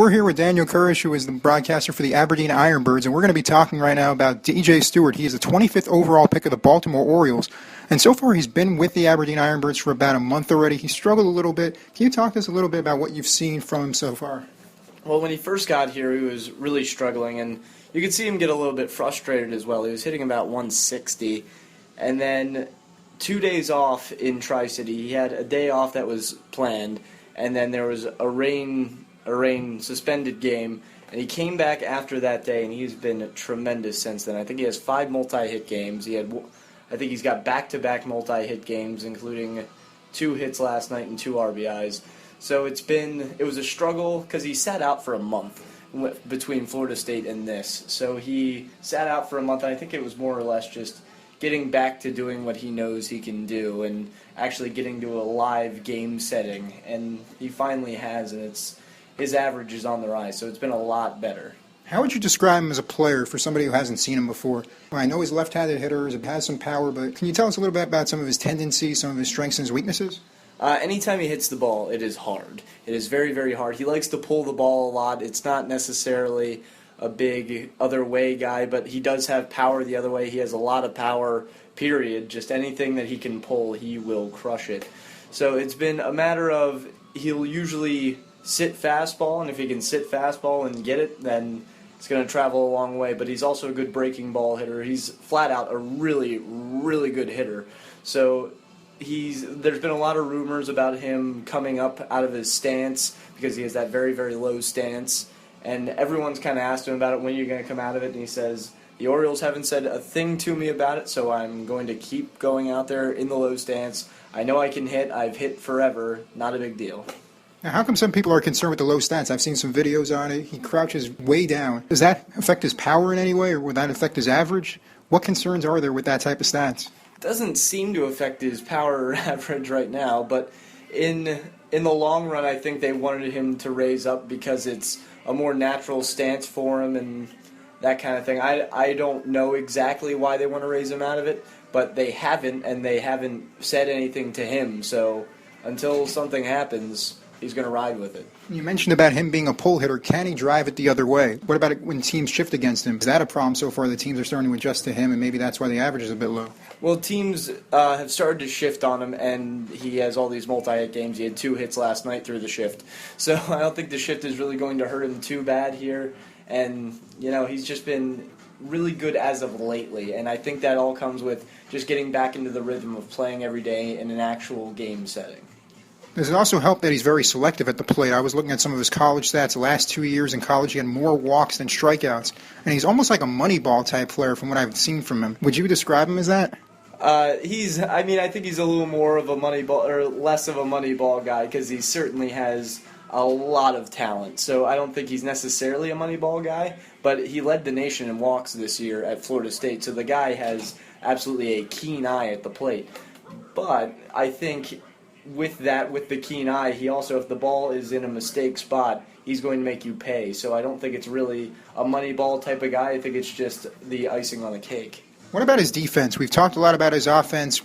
We're here with Daniel Kurish, who is the broadcaster for the Aberdeen Irobirds, and we're going to be talking right now about DJ Stewart. He is the 25th overall pick of the Baltimore Orioles, and so far he's been with the Aberdeen Irobirds for about a month already. He struggled a little bit. Can you talk to us a little bit about what you've seen from him so far? Well, when he first got here, he was really struggling, and you could see him get a little bit frustrated as well. He was hitting about 160, and then 2 days off in Tri-City. He had a day off that was planned, and then there was a rain suspended game, and he came back after that day, and he's been tremendous since then. I think he has 5 multi-hit games. I think he's got back-to-back multi-hit games, including 2 hits last night and 2 RBIs. So it was a struggle because he sat out for a month between Florida State and this. So he sat out for a month, and I think it was more or less just getting back to doing what he knows he can do and actually getting to a live game setting. And he finally has, and his average is on the rise, so it's been a lot better. How would you describe him as a player for somebody who hasn't seen him before? I know he's a left-handed hitter, he has some power, but can you tell us a little bit about some of his tendencies, some of his strengths and his weaknesses? Anytime he hits the ball, it is hard. It is very, very hard. He likes to pull the ball a lot. It's not necessarily a big other way guy, but he does have power the other way. He has a lot of power, period. Just anything that he can pull, he will crush it. So it's been a matter of he'll usually sit fastball, and if he can sit fastball and get it, then it's going to travel a long way. But he's also a good breaking ball hitter. He's flat out a really, really good hitter. So there's been a lot of rumors about him coming up out of his stance because he has that very, very low stance. And everyone's kind of asked him about it, when you're going to come out of it, and he says, the Orioles haven't said a thing to me about it, so I'm going to keep going out there in the low stance. I know I can hit. I've hit forever. Not a big deal. Now, how come some people are concerned with the low stance? I've seen some videos on it. He crouches way down. Does that affect his power in any way, or would that affect his average? What concerns are there with that type of stance? Doesn't seem to affect his power or average right now, but in the long run, I think they wanted him to raise up because it's a more natural stance for him and that kind of thing. I don't know exactly why they want to raise him out of it, but they haven't, and they haven't said anything to him. So until something happens, he's going to ride with it. You mentioned about him being a pull hitter. Can he drive it the other way? What about it when teams shift against him? Is that a problem so far? The teams are starting to adjust to him, and maybe that's why the average is a bit low. Well, teams have started to shift on him, and he has all these multi-hit games. He had 2 hits last night through the shift. So I don't think the shift is really going to hurt him too bad here. And, he's just been really good as of lately. And I think that all comes with just getting back into the rhythm of playing every day in an actual game setting. Does it also help that he's very selective at the plate? I was looking at some of his college stats. The last 2 years in college, he had more walks than strikeouts. And he's almost like a Moneyball type player from what I've seen from him. Would you describe him as that? I think he's a little more of a Moneyball, or less of a Moneyball guy, because he certainly has a lot of talent. So I don't think he's necessarily a Moneyball guy, but he led the nation in walks this year at Florida State. So the guy has absolutely a keen eye at the plate. But I think with the keen eye, he also, if the ball is in a mistake spot, he's going to make you pay. So I don't think it's really a Moneyball type of guy. I think it's just the icing on the cake. What about his defense? We've talked a lot about his offense.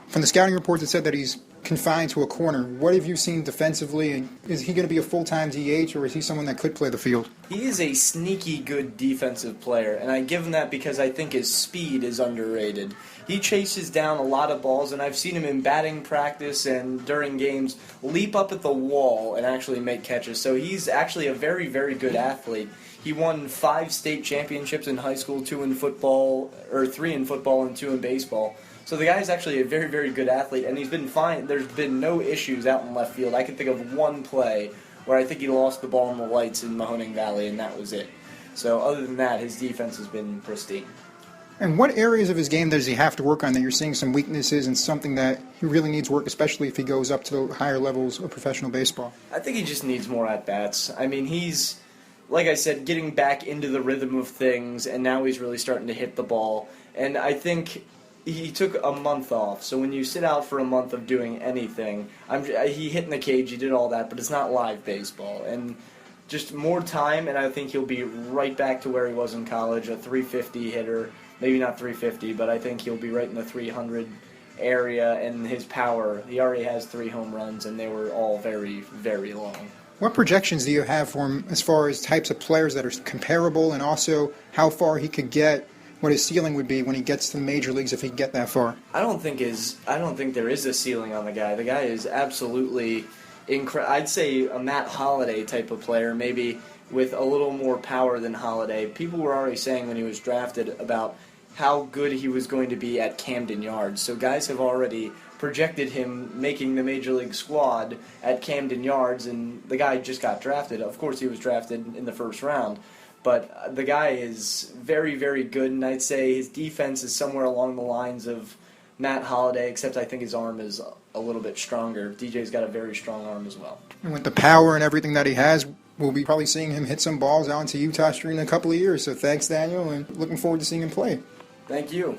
From the scouting reports, it said that he's confined to a corner. What have you seen defensively? And is he going to be a full-time DH, or is he someone that could play the field? He is a sneaky good defensive player, and I give him that because I think his speed is underrated. He chases down a lot of balls, and I've seen him in batting practice and during games leap up at the wall and actually make catches. So he's actually a very, very good athlete. He won 5 state championships in high school, 2 in football, or 3 in football and 2 in baseball. So the guy is actually a very, very good athlete, and he's been fine. There's been no issues out in left field. I can think of one play where I think he lost the ball in the lights in Mahoning Valley, and that was it. So other than that, his defense has been pristine. And what areas of his game does he have to work on that you're seeing some weaknesses and something that he really needs work, especially if he goes up to the higher levels of professional baseball? I think he just needs more at-bats. I mean, he's, like I said, getting back into the rhythm of things, and now he's really starting to hit the ball. And I think he took a month off, so when you sit out for a month of doing anything, he hit in the cage, he did all that, but it's not live baseball. And just more time, and I think he'll be right back to where he was in college, a 350 hitter. Maybe not 350, but I think he'll be right in the 300 area, and his power, he already has 3 home runs, and they were all very, very long. What projections do you have for him as far as types of players that are comparable, and also how far he could get, what his ceiling would be when he gets to the major leagues if he can get that far? I don't think there is a ceiling on the guy. The guy is absolutely I'd say a Matt Holliday type of player, maybe with a little more power than Holliday. People were already saying when he was drafted about how good he was going to be at Camden Yards. So guys have already projected him making the Major League squad at Camden Yards, and the guy just got drafted. Of course, he was drafted in the first round, but the guy is very, very good, and I'd say his defense is somewhere along the lines of Matt Holliday, except I think his arm is a little bit stronger. DJ's got a very strong arm as well. And with the power and everything that he has, we'll be probably seeing him hit some balls out into Utah Street in a couple of years. So thanks, Daniel, and looking forward to seeing him play. Thank you.